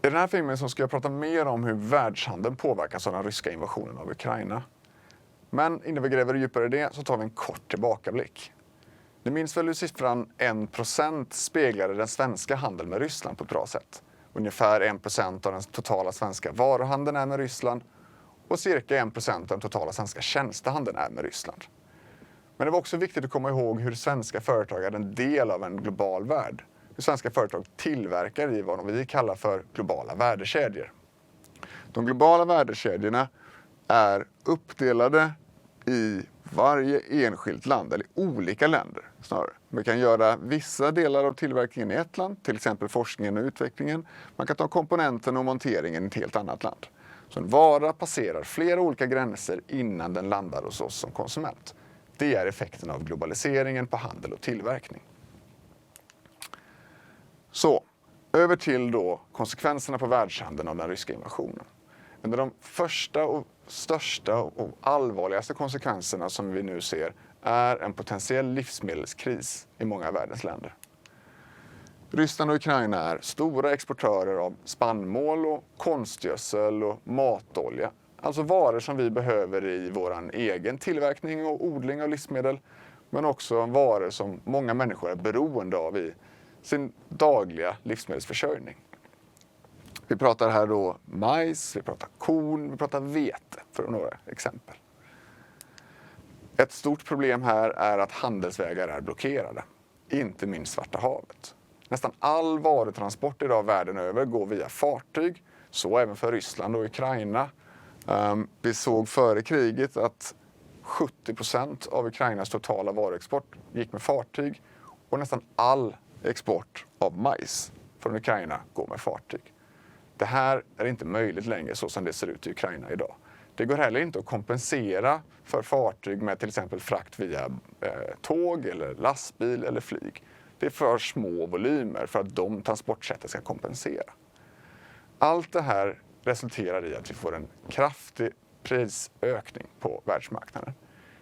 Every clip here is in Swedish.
I den här filmen så ska jag prata mer om hur världshandeln påverkas av den ryska invasionen av Ukraina. Men innan vi gräver djupare i det så tar vi en kort tillbakablick. Ni minns väl hur siffran 1% speglade den svenska handeln med Ryssland på ett bra sätt. Ungefär 1% av den totala svenska varuhandeln är med Ryssland och cirka 1% av den totala svenska tjänstehandeln är med Ryssland. Men det var också viktigt att komma ihåg hur svenska företag är en del av en global värld. Hur svenska företag tillverkar i vad vi kallar för globala värdekedjor. De globala värdekedjorna är uppdelade i varje enskilt land, eller olika länder snarare. Man kan göra vissa delar av tillverkningen i ett land, till exempel forskningen och utvecklingen. Man kan ta komponenten och monteringen i ett helt annat land. Så en vara passerar flera olika gränser innan den landar hos oss som konsument. Det är effekten av globaliseringen på handel och tillverkning. Så, över till då konsekvenserna på världshandeln av den ryska invasionen. En av de första och största och allvarligaste konsekvenserna som vi nu ser är en potentiell livsmedelskris i många av världens länder. Ryssland och Ukraina är stora exportörer av spannmål och konstgödsel och matolja. Alltså varor som vi behöver i vår egen tillverkning och odling av livsmedel. Men också varor som många människor är beroende av i sin dagliga livsmedelsförsörjning. Vi pratar här då majs, vi pratar korn, vi pratar vete för några exempel. Ett stort problem här är att handelsvägar är blockerade, inte minst Svarta havet. Nästan all varutransport idag världen över går via fartyg, så även för Ryssland och Ukraina. Vi såg före kriget att 70% av Ukrainas totala varuexport gick med fartyg och nästan all export av majs från Ukraina går med fartyg. Det här är inte möjligt längre så som det ser ut i Ukraina idag. Det går heller inte att kompensera för fartyg med till exempel frakt via tåg eller lastbil eller flyg. Det är för små volymer för att de transportsätten ska kompensera. Allt det här resulterar i att vi får en kraftig prisökning på världsmarknaden.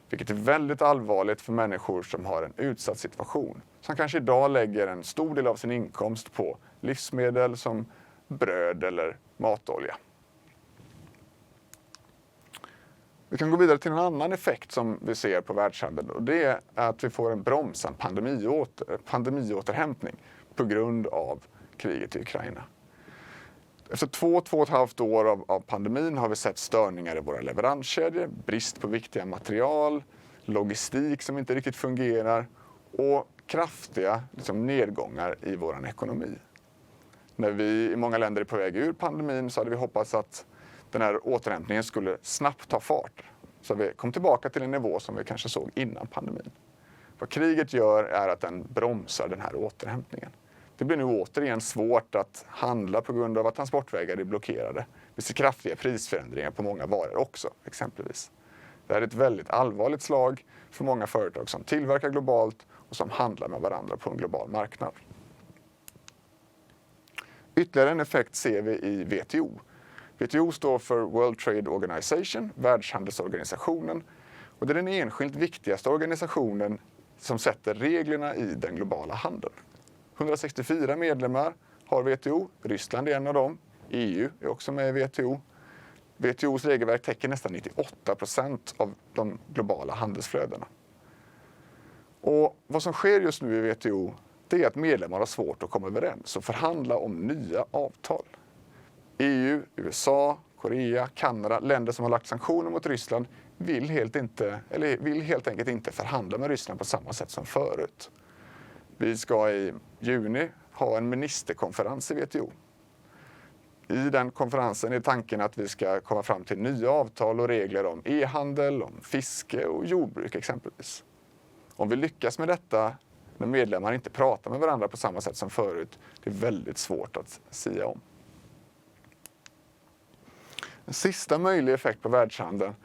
Vilket är väldigt allvarligt för människor som har en utsatt situation. Som kanske idag lägger en stor del av sin inkomst på livsmedel som bröd eller matolja. Vi kan gå vidare till en annan effekt som vi ser på världshandeln. Och det är att vi får en bromsad pandemiåterhämtning på grund av kriget i Ukraina. Efter 2,5 år av pandemin har vi sett störningar i våra leveranskedjor, brist på viktiga material, logistik som inte riktigt fungerar och kraftiga nedgångar i vår ekonomi. När vi i många länder är på väg ur pandemin så hade vi hoppats att den här återhämtningen skulle snabbt ta fart. Så vi kom tillbaka till en nivå som vi kanske såg innan pandemin. Vad kriget gör är att den bromsar den här återhämtningen. Det blir nu återigen svårt att handla på grund av att transportvägar är blockerade. Vi ser kraftiga prisförändringar på många varor också, exempelvis. Det här är ett väldigt allvarligt slag för många företag som tillverkar globalt och som handlar med varandra på en global marknad. Ytterligare en effekt ser vi i WTO. WTO står för World Trade Organization, Världshandelsorganisationen. Och det är den enskilt viktigaste organisationen som sätter reglerna i den globala handeln. 164 medlemmar har WTO, Ryssland är en av dem, EU är också med i WTO. WTOs regelverk täcker nästan 98% av de globala handelsflödena. Och vad som sker just nu i WTO, det är att medlemmar har svårt att komma överens och förhandla om nya avtal. EU, USA, Korea, Kanada, länder som har lagt sanktioner mot Ryssland vill helt enkelt inte förhandla med Ryssland på samma sätt som förut. Vi ska i juni ha en ministerkonferens i WTO. I den konferensen är tanken att vi ska komma fram till nya avtal och regler om e-handel, om fiske och jordbruk exempelvis. Om vi lyckas med detta när medlemmar inte pratar med varandra på samma sätt som förut, det är väldigt svårt att sia om. En sista möjlig effekt på världshandeln,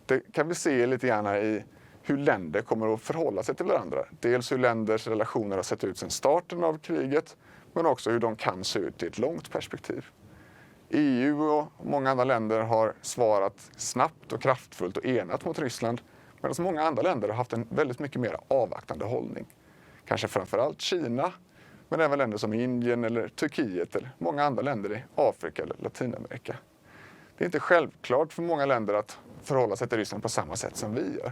det kan vi se lite grann i hur länder kommer att förhålla sig till varandra. Dels hur länders relationer har sett ut sedan starten av kriget, men också hur de kan se ut i ett långt perspektiv. EU och många andra länder har svarat snabbt och kraftfullt och enat mot Ryssland, medan många andra länder har haft en väldigt mycket mer avvaktande hållning. Kanske framförallt Kina, men även länder som Indien eller Turkiet eller många andra länder i Afrika eller Latinamerika. Det är inte självklart för många länder att förhålla sig till Ryssland på samma sätt som vi gör.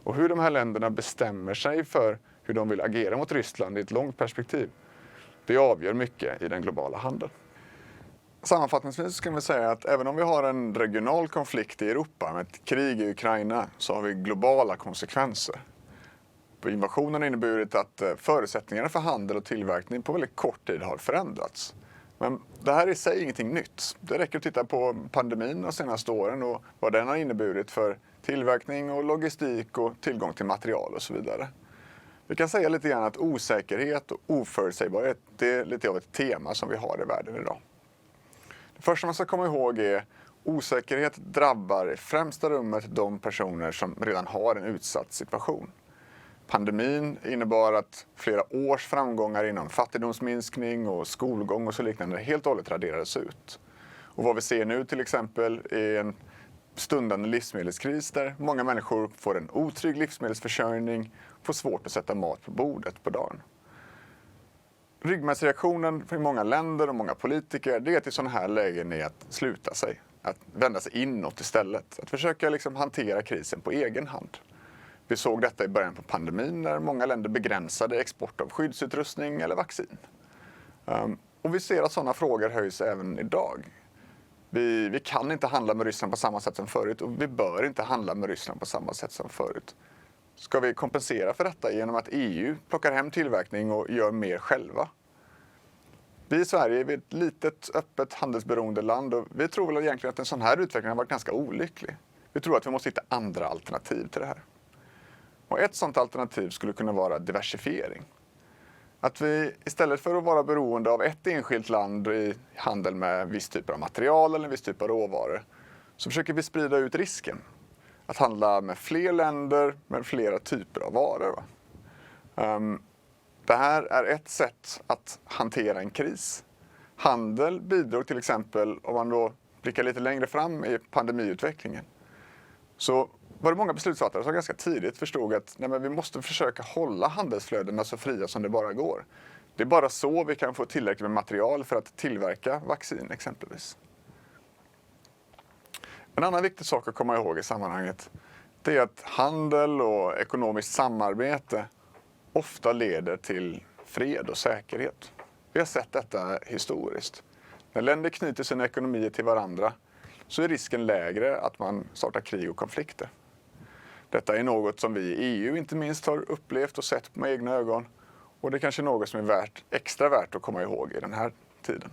Och hur de här länderna bestämmer sig för hur de vill agera mot Ryssland i ett långt perspektiv, det avgör mycket i den globala handeln. Sammanfattningsvis kan vi säga att även om vi har en regional konflikt i Europa med ett krig i Ukraina så har vi globala konsekvenser. Invasionen har inneburit att förutsättningarna för handel och tillverkning på väldigt kort tid har förändrats. Men det här är i sig ingenting nytt. Det räcker att titta på pandemin de senaste åren och vad den har inneburit för tillverkning och logistik och tillgång till material och så vidare. Vi kan säga lite grann att osäkerhet och oförutsägbarhet det är lite av ett tema som vi har i världen idag. Det första man ska komma ihåg är osäkerhet drabbar i främsta rummet de personer som redan har en utsatt situation. Pandemin innebar att flera års framgångar inom fattigdomsminskning och skolgång och så liknande helt och hållet raderades ut. Och vad vi ser nu till exempel är en stundande livsmedelskris där många människor får en otrygg livsmedelsförsörjning och får svårt att sätta mat på bordet på dagen. Ryggmärgsreaktionen för många länder och många politiker det är att i sådana här lägen är att sluta sig, att vända sig inåt istället, att försöka hantera krisen på egen hand. Vi såg detta i början på pandemin när många länder begränsade export av skyddsutrustning eller vaccin. Och vi ser att sådana frågor höjs även idag. Vi kan inte handla med Ryssland på samma sätt som förut och vi bör inte handla med Ryssland på samma sätt som förut. Ska vi kompensera för detta genom att EU plockar hem tillverkning och gör mer själva? Vi i Sverige är ett litet, öppet, handelsberoende land och vi tror väl egentligen att en sån här utveckling har varit ganska olycklig. Vi tror att vi måste hitta andra alternativ till det här. Och ett sådant alternativ skulle kunna vara diversifiering. Att vi istället för att vara beroende av ett enskilt land i handel med viss typ av material eller en viss typ av råvaror så försöker vi sprida ut risken. Att handla med fler länder med flera typer av varor. Det här är ett sätt att hantera en kris. Handel bidrog till exempel, om man då blickar lite längre fram i pandemiutvecklingen, så var det många beslutsfattare som ganska tidigt förstod att vi måste försöka hålla handelsflödena så fria som det bara går. Det är bara så vi kan få tillräckligt med material för att tillverka vaccin exempelvis. En annan viktig sak att komma ihåg i sammanhanget det är att handel och ekonomiskt samarbete ofta leder till fred och säkerhet. Vi har sett detta historiskt. När länder knyter sina ekonomier till varandra så är risken lägre att man startar krig och konflikter. Detta är något som vi i EU inte minst har upplevt och sett med egna ögon och det är kanske något som är extra värt att komma ihåg i den här tiden.